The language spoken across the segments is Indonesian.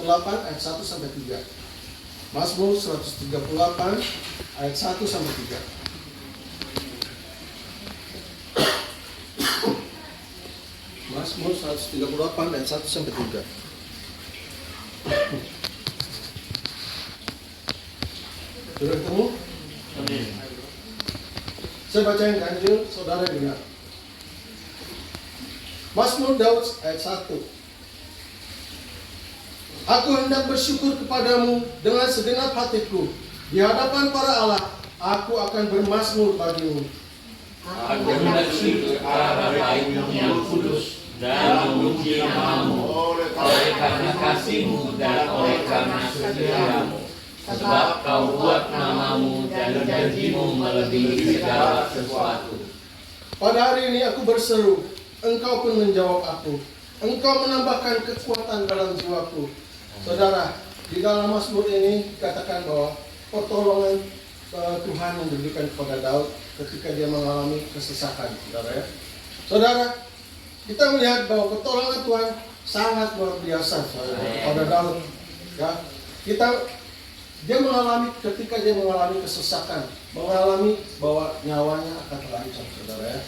138 ayat 1 sampai 3. Mazmur 138 ayat 1 sampai 3. Mazmur 138 ayat 1 sampai 3. Sudah ketemu? Amin. Saya bacain ganjil, saudara dengar. Mazmur Daud ayat 1. Aku hendak bersyukur kepadamu dengan segenap hatiku. Di hadapan para Allah, aku akan bermazmur bagimu. Aku hendak bersyukur kepada baik-Mu kudus dan memuji nama-Mu oleh karena kasih-Mu dan oleh karena setia-Mu. Sebab Kau buat nama-Mu dan janji-Mu melebihi segala sesuatu. Pada hari ini aku berseru, Engkau pun menjawab aku. Engkau menambahkan kekuatan dalam jiwaku. Saudara, di dalam Mazmur ini dikatakan bahwa pertolongan Tuhan yang diberikan kepada Daud ketika dia mengalami kesesakan, saudara ya. Saudara, kita melihat bahwa pertolongan Tuhan sangat luar biasa, saudara, kepada Daud. Ya, dia mengalami ketika dia mengalami kesesakan, mengalami bahwa nyawanya akan terancam, saudara ya.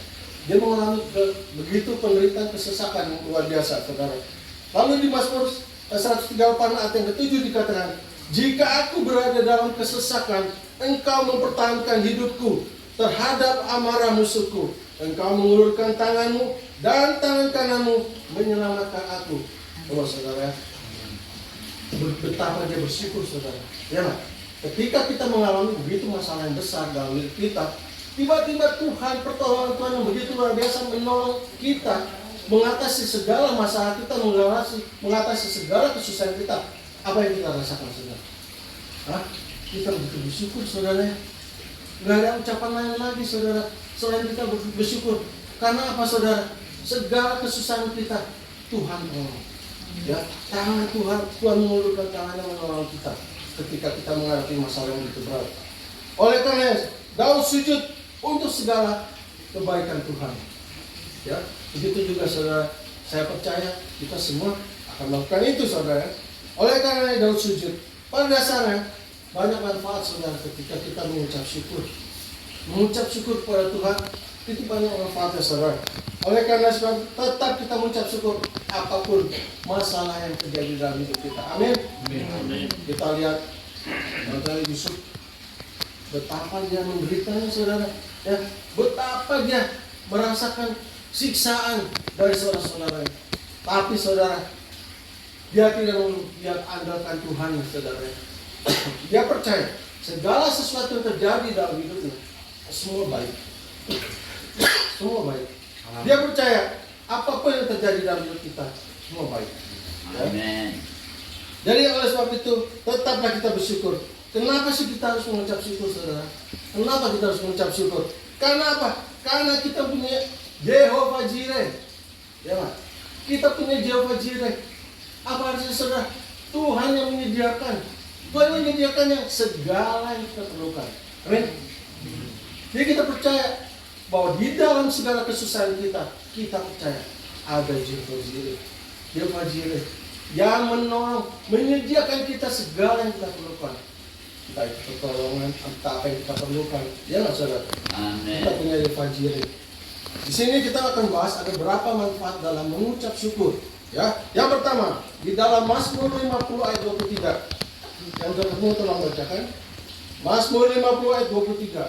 Dia mengalami begitu penderitaan kesesakan yang luar biasa, saudara. Lalu di Mazmur 138 ayat yang ke-7 dikatakan, jika aku berada dalam kesesakan, Engkau mempertahankan hidupku terhadap amarah musuhku. Engkau mengulurkan tangan-Mu dan tangan kanan-Mu menyelamatkan aku. Oh saudara, betapa dia bersyukur, saudara. Ya, ketika kita mengalami begitu masalah yang besar dalam hidup kita, tiba-tiba Tuhan, pertolongan Tuhan yang begitu luar biasa menolong kita mengatasi segala masalah kita, mengatasi segala kesusahan kita. Apa yang kita rasakan, saudara? Kita begitu bersyukur, saudara. Nggak ada ucapan lain lagi, saudara, selain kita bersyukur. Karena apa, saudara? Segala kesusahan kita Tuhan tolong. Ya, tangan Tuhan mengulurkan tangannya menolong kita ketika kita menghadapi masalah yang begitu berat. Oleh karena Daud sujud untuk segala kebaikan Tuhan. Ya, begitu juga saudara, saya percaya kita semua akan melakukan itu, saudara. Oleh karena Daud sujud, pada dasarnya banyak manfaat, saudara, ketika kita mengucap syukur. Mengucap syukur kepada Tuhan itu banyak manfaatnya, saudara. Oleh karena sebab tetap kita mengucap syukur apapun masalah yang terjadi dalam hidup kita. Amin. Amin. Kita lihat Nabi Yusuf, betapa dia menderitanya, saudara. Ya, betapa dia merasakan siksaan dari saudara-saudara. Tapi saudara, dia tidak andalkan Tuhan, saudara. Dia percaya segala sesuatu yang terjadi dalam hidupnya semua baik. Semua baik. Dia percaya apapun yang terjadi dalam hidup kita semua baik. Amin. Jadi oleh sebab itu tetaplah kita bersyukur. Kenapa sih kita harus mengucap syukur, saudara? Kenapa kita harus mengucap syukur? Karena apa? Karena kita punya Jehovah Jireh. Ya, Pak? Kita punya Jehovah Jireh. Apa artinya, saudara? Tuhan yang menyediakan. Tuhan yang menyediakan yang segala yang kita perlukan. Amin. Jadi kita percaya bahwa di dalam segala kesusahan kita percaya ada Jehovah Jireh. Jehovah Jireh yang menolong, menyediakan kita segala yang kita perlukan. Entah itu pertolongan, entah apa yang kita perlukan. Ya nggak, saudara? Amin. Kita punya Jehovah Jireh. Di sini kita akan bahas ada berapa manfaat dalam mengucap syukur. Ya, yang pertama di dalam Mazmur 50 ayat 23. Yang ketemu tolong bacakan. Mazmur 50 ayat 23.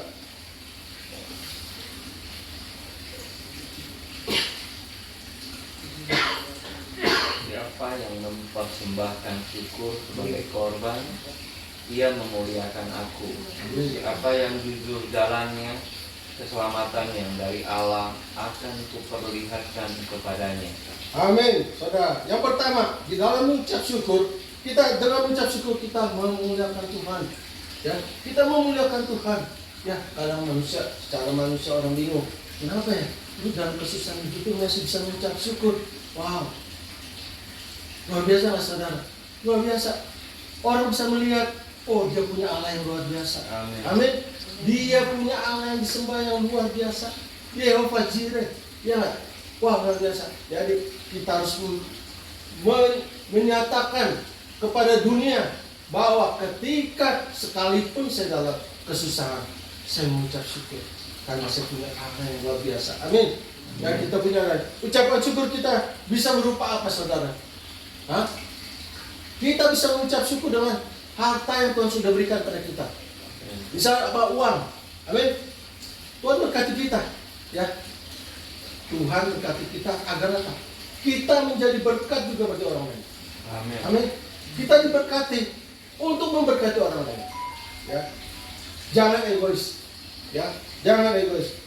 Siapa yang mempersembahkan syukur sebagai korban, ia memuliakan aku. Siapa yang jujur jalannya, keselamatan yang dari Allah akan kuperlihatkan kepadanya. Amin, saudara. Yang pertama, di dalam mengucap syukur, kita dengan mengucap syukur kita memuliakan Tuhan. Ya, kita memuliakan Tuhan. Ya, kadang secara manusia orang bingung. Kenapa ya? Lu dalam kesusahan begitu masih bisa mengucap syukur. Wow, luar biasa lah, saudara. Luar biasa. Orang bisa melihat, oh dia punya Allah yang luar biasa. Amin. Amin. Dia punya Allah yang disembah yang luar biasa. Jehovah Jireh. Ya, wah luar biasa. Jadi kita harus menyatakan kepada dunia bahwa ketika sekalipun saya dalam kesusahan, saya mengucap syukur karena saya punya Allah yang luar biasa. Amin. Dan kita punya ucapan syukur kita bisa berupa apa, saudara? Hah? Kita bisa mengucap syukur dengan harta yang Tuhan sudah berikan pada kita. Bisa apa? Uang. Amin. Tuhan berkati kita, ya. Tuhan berkati kita agar apa? Kita menjadi berkat juga bagi orang lain. Amin. Amin. Kita diberkati untuk memberkati orang lain. Ya. Jangan egois. Ya, jangan egois.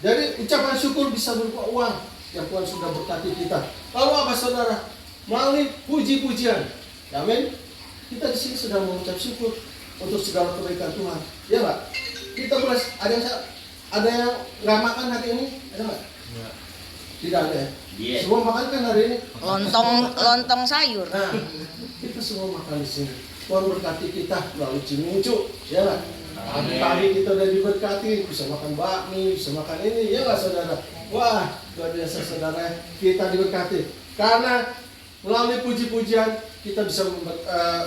Jadi ucapan syukur bisa berupa uang yang Tuhan sudah berkati kita. Lalu apa, saudara? Melalui puji-pujian. Amin. Kita di sini sedang mengucap syukur untuk segala kebaikan Tuhan. Ya nggak? Kita boleh ada yang nggak makan hari ini? Ada nggak? Tidak ada ya. Yes. Semua makan kan hari ini? Lontong sayur. Nah, kita semua makan di sini. Tuhan berkati kita melalui Cimucu, ya nggak? Pagi kita udah diberkati, bisa makan bakmi, bisa makan ini, ya nggak, saudara? Wah, luar biasa, saudara. Kita diberkati karena melalui puji-pujian kita bisa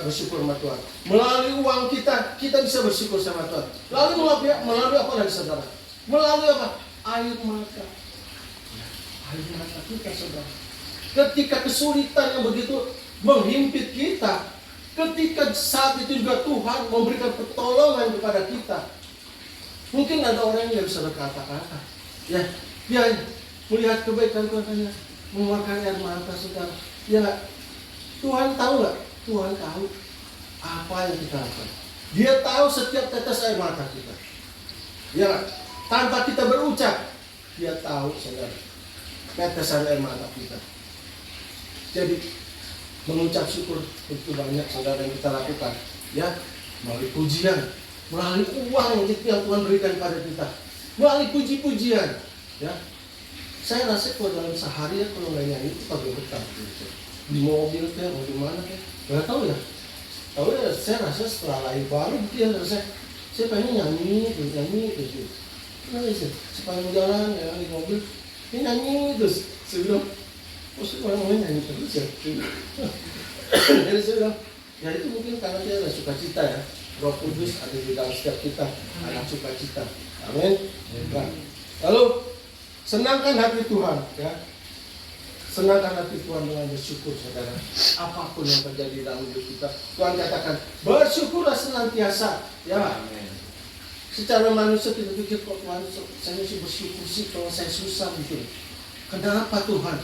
bersyukur sama Tuhan. Melalui uang kita bisa bersyukur sama Tuhan. Lalu melalui apa lagi, saudara? Melalui apa? Air mata. Air mata kita, saudara. Ketika kesulitan yang begitu menghimpit kita, ketika saat itu juga Tuhan memberikan pertolongan kepada kita. Mungkin ada orang yang bisa berkata-kata, ya, dia melihat kebaikan Tuhan hanya mengeluarkan air mata, saudara. Ya nggak? Tuhan tahu nggak? Tuhan tahu apa yang kita lakukan. Dia tahu setiap tetes air mata kita. Ya nggak? Tanpa kita berucap, dia tahu, saudara, tetesan air mata kita. Jadi mengucap syukur itu banyak, saudara, yang kita lakukan, ya, melalui pujian, melalui uang yang Tuhan berikan pada kita, melalui puji-pujian, ya. Saya rasa kalau dalam sehari ya, kalau nggak nyanyi itu pakai betah gitu. Di mobil kayak mau di mana kayak nggak tahu ya. Tahu ya, saya rasa setelah lahir baru gitu ya, saya pengen nyanyi gitu. Nah, supaya mau jalan ya di mobil, ini nyanyi terus. Saya bilang, orang mau nyanyi terus ya. Jadi saya bilang, ya itu mungkin karena dia ada sukacita ya. Roh Kudus ada di dalam setiap kita, anak sukacita. Amin. Nah, lalu senangkan hati Tuhan, ya. Senangkan hati Tuhan dengan bersyukur, saudara. Apapun yang terjadi dalam hidup kita, Tuhan katakan bersyukurlah senantiasa, ya. Amin. Secara manusia kita pikir kok Tuhan, saya mesti bersyukur sih kalau saya susah gitu. Kenapa Tuhan?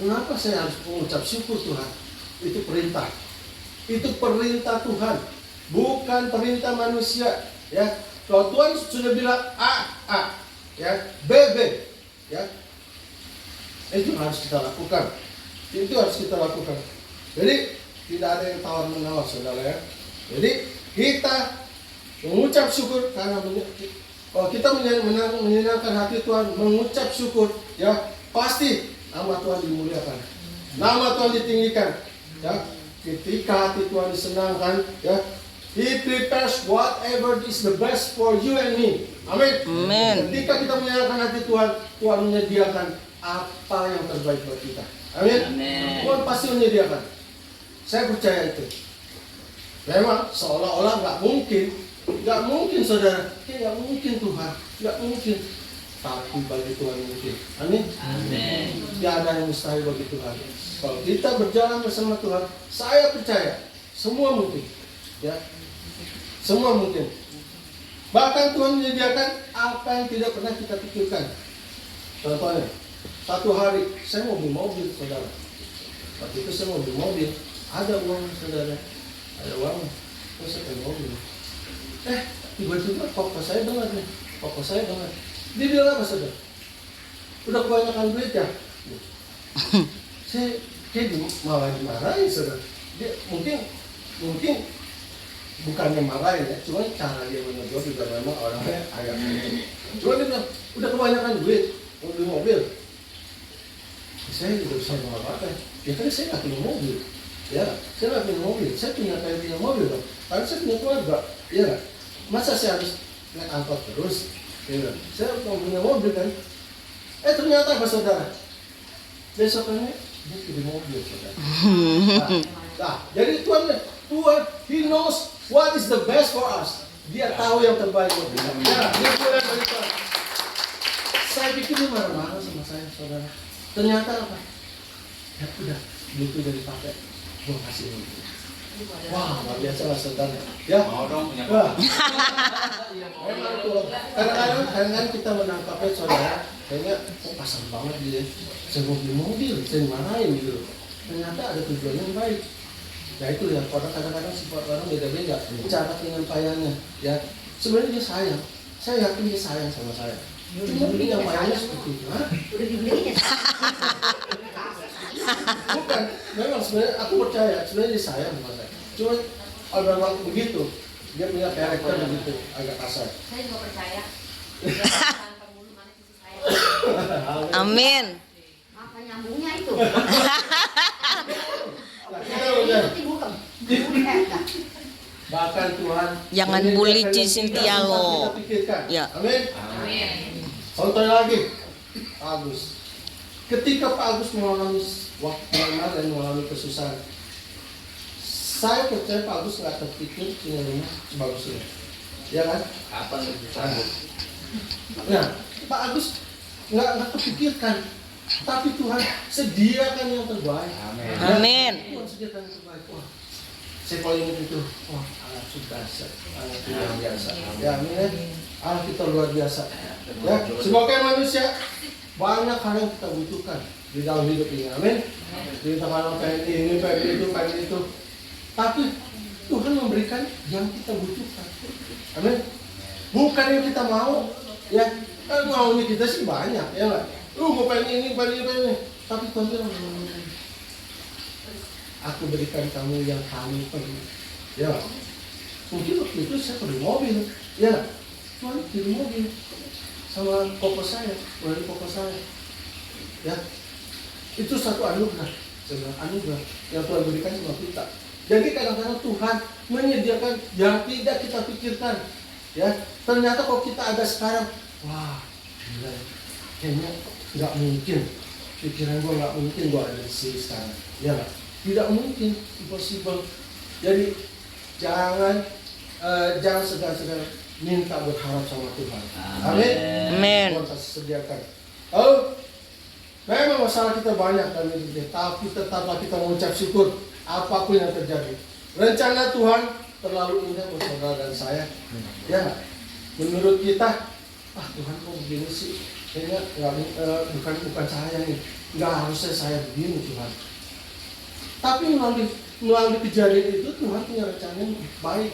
Kenapa saya harus mengucap syukur, Tuhan? Itu perintah. Itu perintah Tuhan, bukan perintah manusia, ya. Kalau Tuhan sudah bilang A, ya, B, ya. Itu harus kita lakukan. Itu harus kita lakukan. Jadi tidak ada yang tawar-menawar, saudara, ya. Jadi kita mengucap syukur karena kalau kita menyenangkan hati Tuhan, mengucap syukur, ya, pasti nama Tuhan dimuliakan, nama Tuhan ditinggikan, ya. Ketika hati Tuhan disenangkan, ya, He prepares whatever is the best for you and me. Amin. Amen. Ketika kita menyenangkan hati Tuhan, Tuhan menyediakan apa yang terbaik buat kita. Amin. Amen. Tuhan pasti menyediakan. Saya percaya itu. Memang seolah-olah nggak mungkin, saudara. Nggak mungkin Tuhan, nggak mungkin. Tapi bagi Tuhan mungkin. Amin. Amen. Tidak ada yang mustahil bagi Tuhan. Kalau kita berjalan bersama Tuhan, saya percaya semua mungkin. Ya, semua mungkin. Bahkan Tuhan menyediakan apa yang tidak pernah kita pikirkan. Contohnya, satu hari saya mau beli mobil, saudara. Waktu itu saya mau beli mobil, ada uang, saudara, ada uang. Terus saya beli mobil. Tiba-tiba pokok saya dengar. Dia bilang apa, saudara? Udah kebanyakan duit ya? Saya kayak malah dimarahin, saudara. Dia mungkin bukannya marahin ya, cuma cara dia menegur juga memang orangnya agak cuma dia bilang, udah kebanyakan duit, mau beli mobil. Saya juga bisa ngomong apa ya, kan saya nggak punya mobil. Ya, saya nggak punya mobil, saya punya mobil dong. Karena saya punya keluarga, ya nggak? Masa saya harus naik angkot terus? Ya, saya mau punya mobil kan? Ternyata apa, saudara? Besokannya dia beli mobil, saudara. Nah, jadi Tuhan Tuhan, He knows what is the best for us. Dia tahu yang terbaik buat kita. Ya, dia mulai dari Tuhan. Saya pikir dia marah-marah sama saya, saudara. Ternyata apa? Ya udah, butuh dari pakai. Gue kasih ini. Wah, luar biasa lah saudara. Ya. Mau dong punya Wah. Memang tuh. Kadang-kadang kita menangkapnya saudara, kayaknya pasang banget dia. Saya mau beli mobil, saya marahin gitu. Ternyata ada tujuan yang baik. Nah itu ya, orang kadang-kadang sifat orang beda-beda cara penyampaiannya. Ya, sebenarnya dia sayang. Saya yakin dia sayang sama saya. Cuma penyampaiannya seperti itu. Hah? Udah dibeliin ya? Bukan, memang sebenarnya aku percaya sebenarnya dia sayang sama saya. Cuma orang begitu, dia punya karakter begitu, agak kasar. Saya juga percaya. Tanpa mulu mana sisi saya. Amin. Apa nyambungnya itu? Nah, kita udah. Bukan. Bahkan Tuhan Jangan bully Ci Cynthia lo. Kita pikirkan. Ya. Amin. Amin. Contoh lagi, Pak Agus. Ketika Pak Agus mengalami waktu dan mengalami kesusahan, saya percaya Pak Agus nggak terpikir punya rumah sebagus ini, ya kan? Apa nih sanggup? Nah, Pak Agus nggak terpikirkan, tapi Tuhan sediakan yang terbaik. Amin. Amin. Tuhan sediakan yang terbaik. Wah, saya paling ingat itu. Wah, anak sukasa, anak luar biasa. Ya, amin ya. Allah kita luar biasa. Ya, sebagai manusia banyak hal yang kita butuhkan di dalam hidup ini. Amin. Kita kalau pengen ini, pengen itu, pengen itu. Tapi Tuhan memberikan yang kita butuhkan. Amin. Bukan yang kita mau. Ya, kan maunya kita sih banyak, ya nggak? Lu mau pengen ini, pengen ini. Tapi Tuhan bilang, aku berikan kamu yang kamu perlu. Ya, mungkin waktu itu saya perlu mobil. Ya, Tuhan kirim mobil sama koko saya, melalui koko saya. Ya, itu satu anugerah. Sebenarnya anugerah yang Tuhan berikan sama kita. Jadi kadang-kadang Tuhan menyediakan yang tidak kita pikirkan. Ya, ternyata kalau kita ada sekarang, wah, gila, kayaknya nggak mungkin. Pikiran gua nggak mungkin gua ada di sini sekarang. Ya, tidak mungkin, impossible. Jadi jangan segan-segan minta berharap sama Tuhan. Amin. Amin. Tuhan pasti sediakan. Oh, memang masalah kita banyak dalam hidup kita, tapi tetaplah kita mengucap syukur apapun yang terjadi. Rencana Tuhan terlalu indah buat saudara dan saya. Ya, menurut kita, Tuhan kok begini sih? Kayaknya bukan saya nih. Nggak harusnya saya begini Tuhan. Tapi melalui kejadian itu Tuhan punya rencana yang baik.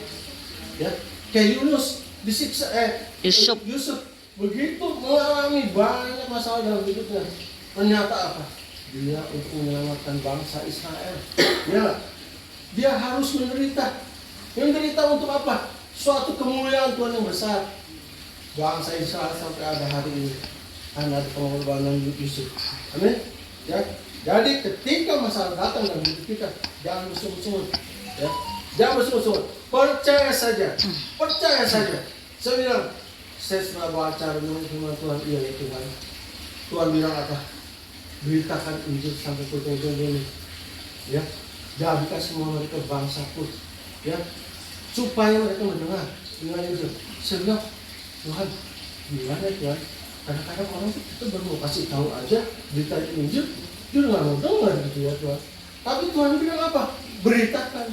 Ya, kayak Yunus disiksa Yusuf begitu mengalami banyak masalah dalam hidupnya. Ternyata apa? Dia untuk menyelamatkan bangsa Israel. Ya, dia harus menderita. Menderita untuk apa? Suatu kemuliaan Tuhan yang besar. Bangsa Israel sampai ada hari ini karena ada pengorbanan Yusuf. Amin. Ya. Jadi ketika masalah datang dalam hidup kita, jangan bersungut-sungut. Ya. Jangan bersungut-sungut. Percaya saja. Percaya saja. Saya bilang, saya setelah baca renung firman Tuhan, iya ya Tuhan. Tuhan bilang apa? Beritakan Injil sampai ke ujung bumi. Ya. Jadikan semua mereka bangsaku. Ya. Supaya mereka mendengar dengan Injil. Saya bilang, Tuhan, gimana Tuhan? Kadang-kadang orang itu baru mau kasih tahu aja berita Injil, dia nggak mau dengar gitu ya Tuhan. Tapi Tuhan bilang apa? Beritakan,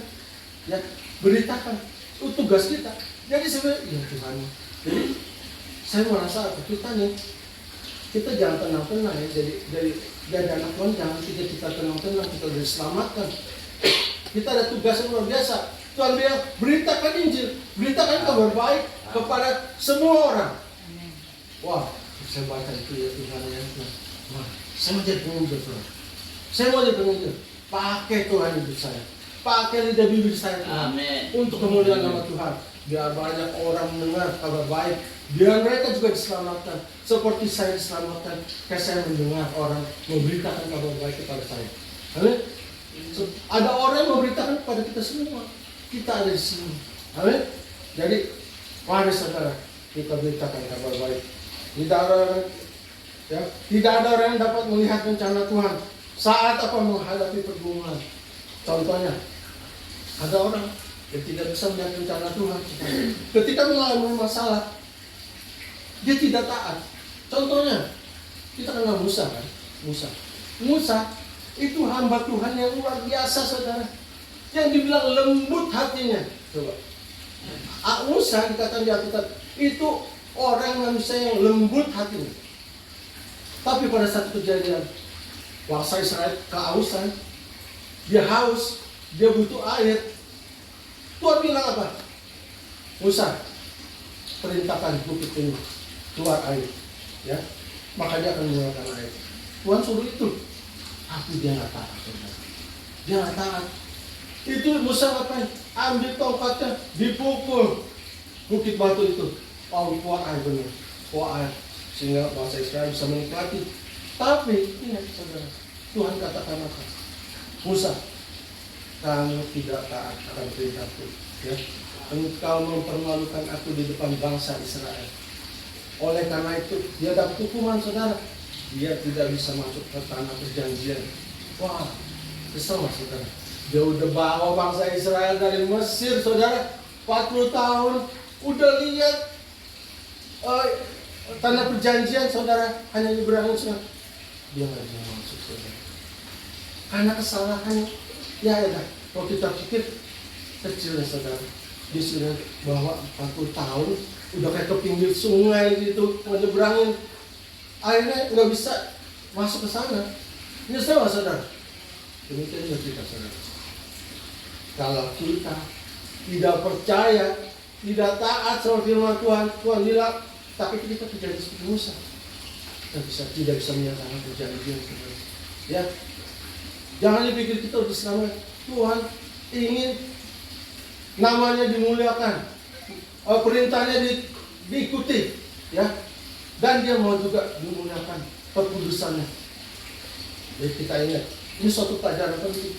ya beritakan. Itu tugas kita. Jadi sebenarnya, ya Tuhan. Jadi saya merasa kita nih, kita jangan tenang-tenang ya. Jadi anak Tuhan jangan kita tenang-tenang, kita udah diselamatkan. Kita ada tugas yang luar biasa. Tuhan bilang beritakan Injil, beritakan kabar baik kepada semua orang. Wah, saya baca itu ya Tuhan ya. Wah, saya mau jadi penginjil Tuhan. Saya mau jadi penginjil. Pakai Tuhan hidup saya. Pakai lidah bibir saya Tuhan. Amin. Untuk kemuliaan nama Tuhan. Biar banyak orang mendengar kabar baik. Biar mereka juga diselamatkan. Seperti saya diselamatkan. Kayak saya mendengar orang memberitakan kabar baik kepada saya. Amin. Ada orang yang memberitakan kepada kita semua. Kita ada di sini. Amin. Jadi, mari saudara, kita beritakan kabar baik. Tidak ada orang yang dapat melihat rencana Tuhan saat apa menghadapi pergumulan. Contohnya, ada orang Dia tidak bisa melihat rencana Tuhan. Ketika mengalami masalah, dia tidak taat. Contohnya, kita kenal Musa kan? Musa itu hamba Tuhan yang luar biasa, saudara. Yang dibilang lembut hatinya. Coba. Musa dikatakan di Alkitab itu orang manusia yang lembut hatinya. Tapi pada saat kejadian bangsa Israel kehausan, dia haus, dia butuh air. Tuhan bilang apa? Musa, perintahkan bukit ini keluar air, ya, maka dia akan mengeluarkan air. Tuhan suruh itu, tapi dia nggak taat, saudara. Dia nggak taat. Itu Musa ngapain? Ambil tongkatnya, dipukul bukit batu itu. Keluar air benar, keluar air, sehingga bangsa Israel bisa menikmati. Tapi ingat, saudara, Tuhan katakan apa? Musa, kamu tidak taat akan perintahku, ya. Engkau mempermalukan aku di depan bangsa Israel. Oleh karena itu, dia dapat hukuman, saudara. Dia tidak bisa masuk ke tanah perjanjian. Wah, kesel mas, saudara. Dia udah bawa bangsa Israel dari Mesir, saudara. 40 tahun, udah lihat tanah perjanjian, saudara. Hanya nyebrangin sungai. Dia nggak mau masuk, saudara. Karena kesalahannya. Ya, kalau kita pikir kecil ya, saudara. Dia sudah bawa 40 tahun, udah kayak ke pinggir sungai gitu, nyebrangin. Akhirnya nggak bisa masuk ke sana. Nyesel nggak, saudara? Demikian juga kita, saudara. Kalau kita tidak percaya, tidak taat sama firman Tuhan, Tuhan bilang, tapi kita terjadi seperti Musa. Kita tidak bisa menyatakan perjanjian, saudara. Ya, jangan dipikir kita udah selamat. Tuhan ingin namanya dimuliakan, perintahnya diikuti, ya. Dan dia mau juga dimuliakan kekudusannya. Jadi kita ingat, ini suatu pelajaran penting.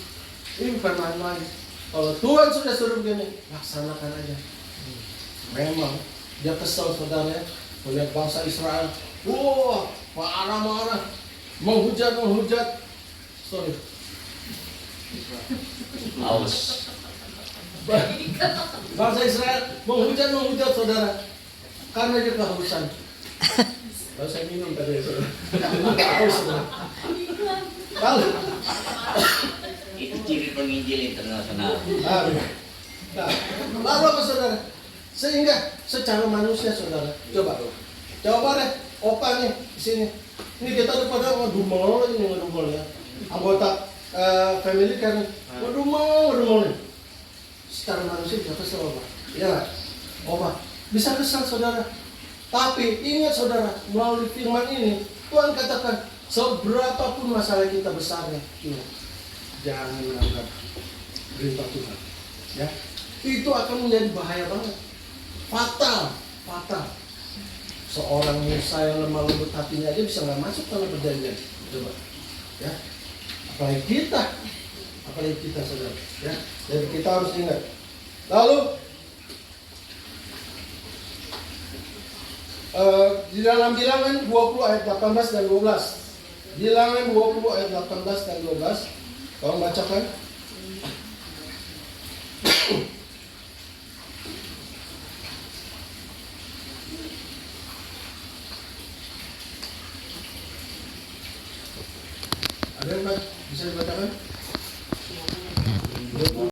Ini bukan main-main. Kalau Tuhan sudah suruh begini, laksanakan aja. Memang dia kesal, saudara, melihat bangsa Israel. Wah, marah-marah, menghujat. Sorry. Aus. Bangsa Israel menghujat, saudara, karena dia kehausan. Lalu saya minum tadi, saudara. Haus, saudara. Itu ciri penginjil internasional. Nah, lalu apa, saudara? Sehingga secara manusia, saudara, coba deh, opa nih di sini. Ini kita udah pada ngedumel ya. Anggota family kan ngedumel nih. Secara manusia bisa kesel, opa. Iya nggak? Opa bisa kesel, saudara. Tapi ingat, saudara, melalui firman ini Tuhan katakan, seberapapun masalah kita besarnya, ingat, jangan melanggar perintah Tuhan. Ya, itu akan menjadi bahaya banget, fatal. Seorang Musa yang lemah lembut hatinya aja bisa nggak masuk tanah perjanjian. Coba, ya. Apalagi kita, saudara. Ya, jadi kita harus ingat. Lalu di dalam Bilangan 20 ayat 18 dan 12. Bilangan 20 ayat 18 dan 12. Tolong bacakan.